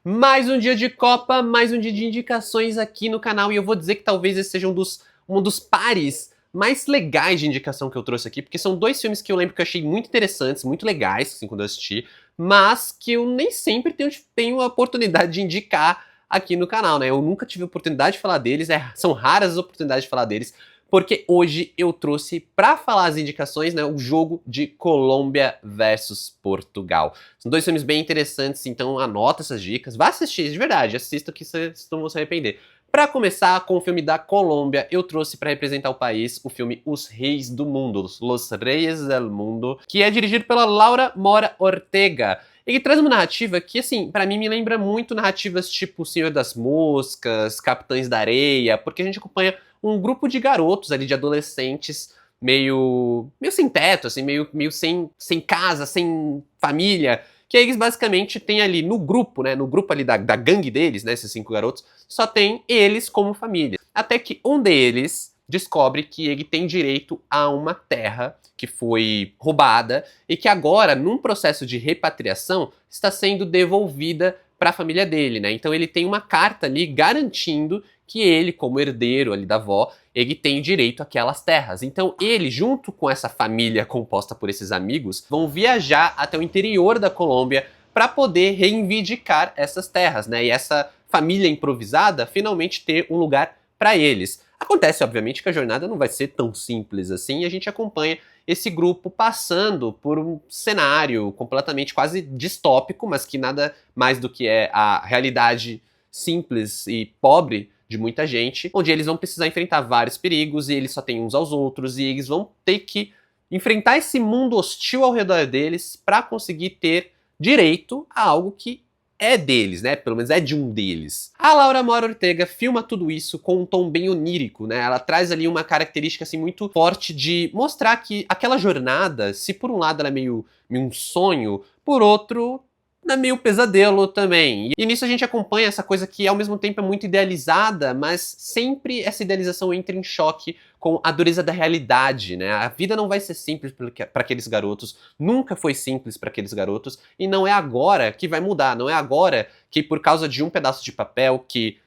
Mais um dia de Copa, mais um dia de indicações aqui no canal, e eu vou dizer que talvez esse seja um dos pares mais legais de indicação que eu trouxe aqui, porque são dois filmes que eu lembro que eu achei muito interessantes, muito legais, assim, quando eu assisti, mas que eu nem sempre tenho a oportunidade de indicar aqui no canal, né? Eu nunca tive a oportunidade de falar deles, são raras as oportunidades de falar deles, porque hoje eu trouxe pra falar as indicações, né, o jogo de Colômbia versus Portugal. São dois filmes bem interessantes, então anota essas dicas. Vá assistir, de verdade, assista que vocês não vão se arrepender. Para começar com o filme da Colômbia, eu trouxe para representar o país o filme Os Reis do Mundo, Los Reyes del Mundo, que é dirigido pela Laura Mora Ortega. Ele traz uma narrativa que, assim, para mim me lembra muito narrativas tipo O Senhor das Moscas, Capitães da Areia, porque a gente acompanha um grupo de garotos ali, de adolescentes, meio sem teto, assim, meio sem casa, sem família, que eles basicamente têm ali no grupo, né, no grupo ali da gangue deles, né, esses 5 garotos, só tem eles como família. Até que um deles descobre que ele tem direito a uma terra que foi roubada e que agora, num processo de repatriação, está sendo devolvida para a família dele, né? Então ele tem uma carta ali garantindo que ele, como herdeiro ali da avó, ele tem direito àquelas terras. Então ele, junto com essa família composta por esses amigos, vão viajar até o interior da Colômbia para poder reivindicar essas terras, né? E essa família improvisada finalmente ter um lugar para eles. Acontece, obviamente, que a jornada não vai ser tão simples assim, e a gente acompanha esse grupo passando por um cenário completamente quase distópico, mas que nada mais do que é a realidade simples e pobre de muita gente, onde eles vão precisar enfrentar vários perigos e eles só têm uns aos outros e eles vão ter que enfrentar esse mundo hostil ao redor deles para conseguir ter direito a algo que é deles, né? Pelo menos é de um deles. A Laura Mora Ortega filma tudo isso com um tom bem onírico, né? Ela traz ali uma característica assim muito forte de mostrar que aquela jornada, se por um lado ela é meio um sonho, por outro é meio pesadelo também. E nisso a gente acompanha essa coisa que ao mesmo tempo é muito idealizada, mas sempre essa idealização entra em choque com a dureza da realidade, né? A vida não vai ser simples para aqueles garotos, nunca foi simples para aqueles garotos, e não é agora que vai mudar, não é agora que por causa de um pedaço de papel que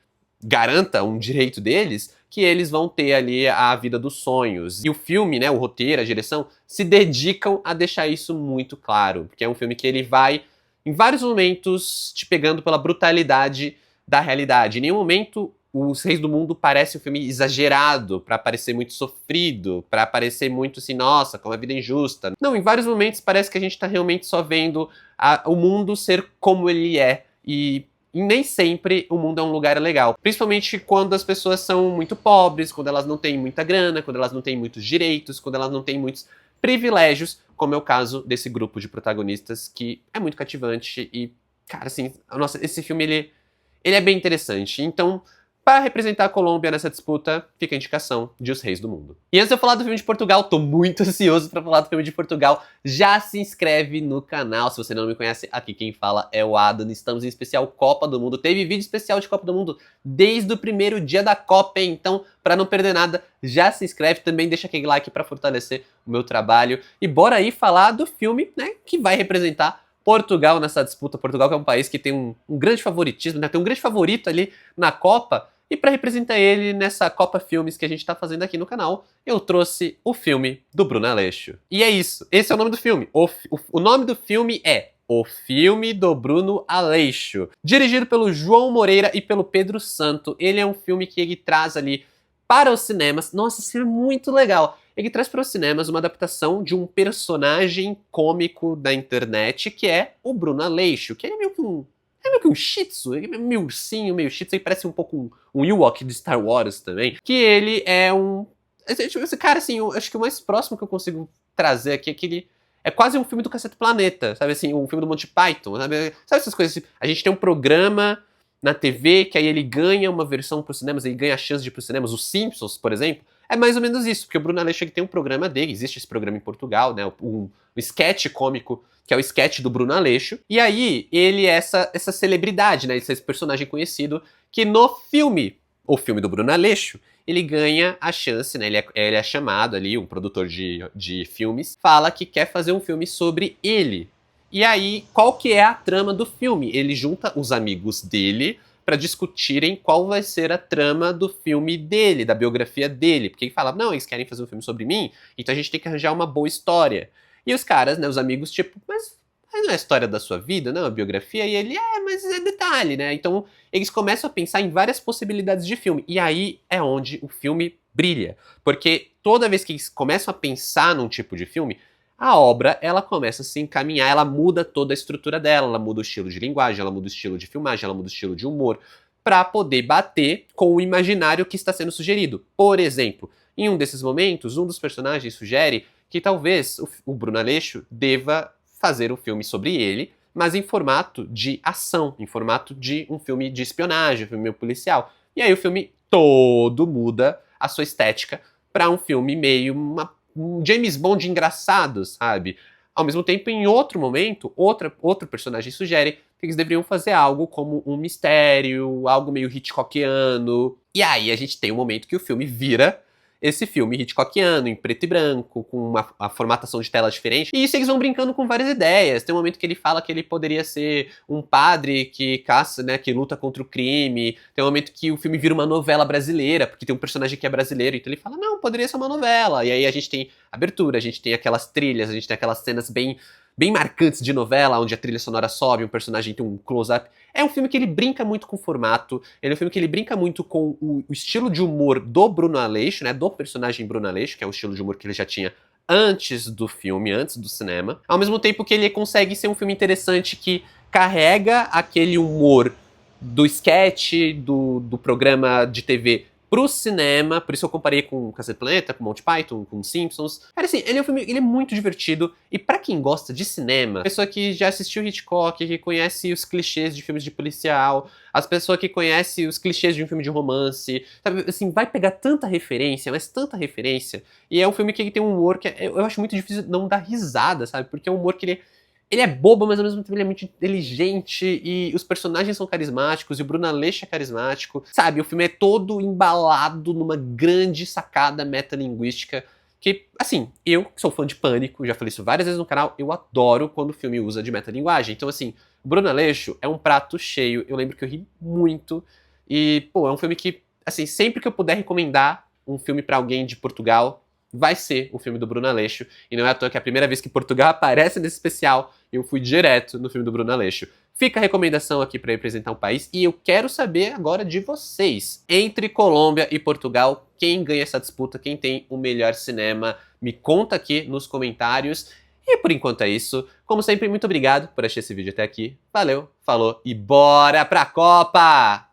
garanta um direito deles, que eles vão ter ali a vida dos sonhos. E o filme, né, o roteiro, a direção, se dedicam a deixar isso muito claro, porque é um filme que ele vai em vários momentos te pegando pela brutalidade da realidade. Em nenhum momento Os Reis do Mundo parece um filme exagerado, pra parecer muito sofrido, pra parecer muito assim, nossa, como a vida é injusta. Não, em vários momentos parece que a gente tá realmente só vendo o mundo ser como ele é. E nem sempre o mundo é um lugar legal. Principalmente quando as pessoas são muito pobres, quando elas não têm muita grana, quando elas não têm muitos direitos, quando elas não têm muitos privilégios, como é o caso desse grupo de protagonistas que é muito cativante e, cara, assim, nossa, esse filme ele é bem interessante. Então, para representar a Colômbia nessa disputa, fica a indicação de Os Reis do Mundo. E antes de eu falar do filme de Portugal, tô muito ansioso para falar do filme de Portugal. Já se inscreve no canal, se você não me conhece, aqui quem fala é o Adam. Estamos em especial Copa do Mundo. Teve vídeo especial de Copa do Mundo desde o primeiro dia da Copa, hein? Então, para não perder nada, já se inscreve também, deixa aquele like para fortalecer o meu trabalho. E bora aí falar do filme, né, que vai representar Portugal nessa disputa. Portugal que é um país que tem um grande favoritismo, né? Tem um grande favorito ali na Copa. E para representar ele nessa Copa Filmes que a gente tá fazendo aqui no canal, eu trouxe o filme do Bruno Aleixo. E é isso, esse é o nome do filme. O nome do filme é O Filme do Bruno Aleixo. Dirigido pelo João Moreira e pelo Pedro Santo. Ele é um filme que ele traz ali para os cinemas. Nossa, esse filme é muito legal. Ele traz para os cinemas uma adaptação de um personagem cômico da internet que é o Bruno Aleixo, que ele é meio que um shih tzu, ele é meio ursinho, meio shih tzu, ele parece um pouco um Ewok de Star Wars também, que ele é um... Esse cara, assim, eu acho que o mais próximo que eu consigo trazer aqui é que ele é quase um filme do Cacete Planeta, sabe assim, um filme do Monty Python, sabe essas coisas assim, a gente tem um programa na TV que aí ele ganha uma versão para os cinemas, ele ganha a chance de ir para os cinemas, os Simpsons, por exemplo, é mais ou menos isso, porque o Bruno Aleixo tem um programa dele, existe esse programa em Portugal, né, um sketch cômico, que é o sketch do Bruno Aleixo, e aí ele é essa celebridade, né, esse personagem conhecido, que no filme, o filme do Bruno Aleixo, ele ganha a chance, né, ele é chamado ali, um produtor de filmes, fala que quer fazer um filme sobre ele. E aí, qual que é a trama do filme? Ele junta os amigos dele pra discutirem qual vai ser a trama do filme dele, da biografia dele. Porque ele fala, não, eles querem fazer um filme sobre mim, então a gente tem que arranjar uma boa história. E os caras, né, os amigos, tipo, mas não é a história da sua vida, não é a biografia? E ele, mas é detalhe, né? Então eles começam a pensar em várias possibilidades de filme. E aí é onde o filme brilha. Porque toda vez que eles começam a pensar num tipo de filme, a obra, ela começa a se encaminhar, ela muda toda a estrutura dela, ela muda o estilo de linguagem, ela muda o estilo de filmagem, ela muda o estilo de humor, para poder bater com o imaginário que está sendo sugerido. Por exemplo, em um desses momentos, um dos personagens sugere que talvez o Bruno Aleixo deva fazer um filme sobre ele, mas em formato de ação, em formato de um filme de espionagem, um filme policial. E aí o filme todo muda a sua estética para um filme meio um James Bond engraçado, sabe? Ao mesmo tempo, em outro momento, outro personagem sugere que eles deveriam fazer algo como um mistério, algo meio Hitchcockiano. E aí a gente tem um momento que o filme vira esse filme Hitchcockiano, em preto e branco, com uma formatação de tela diferente. E isso eles vão brincando com várias ideias. Tem um momento que ele fala que ele poderia ser um padre que caça, né, que luta contra o crime. Tem um momento que o filme vira uma novela brasileira, porque tem um personagem que é brasileiro. Então ele fala, não, poderia ser uma novela. E aí a gente tem abertura, a gente tem aquelas trilhas, a gente tem aquelas cenas bem marcantes de novela, onde a trilha sonora sobe, um personagem tem um close-up. É um filme que ele brinca muito com o formato, ele é um filme que ele brinca muito com o estilo de humor do Bruno Aleixo, né, do personagem Bruno Aleixo, que é o estilo de humor que ele já tinha antes do filme, antes do cinema. Ao mesmo tempo que ele consegue ser um filme interessante que carrega aquele humor do sketch, do programa de TV pro cinema, por isso eu comparei com Cacete Planeta, com Monty Python, com Simpsons. Cara, assim, ele é um filme, ele é muito divertido, e pra quem gosta de cinema, pessoa que já assistiu Hitchcock, que conhece os clichês de filmes de policial, as pessoas que conhecem os clichês de um filme de romance, sabe, assim, vai pegar tanta referência, mas tanta referência, e é um filme que tem um humor que eu acho muito difícil não dar risada, sabe, porque é um humor que ele é bobo, mas ao mesmo tempo ele é muito inteligente e os personagens são carismáticos e o Bruno Aleixo é carismático. Sabe, o filme é todo embalado numa grande sacada metalinguística que, assim, eu que sou fã de Pânico, já falei isso várias vezes no canal, eu adoro quando o filme usa de metalinguagem. Então, assim, o Bruno Aleixo é um prato cheio, eu lembro que eu ri muito e, pô, é um filme que, assim, sempre que eu puder recomendar um filme pra alguém de Portugal, vai ser o filme do Bruno Aleixo. E não é à toa que a primeira vez que Portugal aparece nesse especial, eu fui direto no filme do Bruno Aleixo. Fica a recomendação aqui para representar um país. E eu quero saber agora de vocês. Entre Colômbia e Portugal, quem ganha essa disputa? Quem tem o melhor cinema? Me conta aqui nos comentários. E por enquanto é isso. Como sempre, muito obrigado por assistir esse vídeo até aqui. Valeu, falou e bora pra Copa!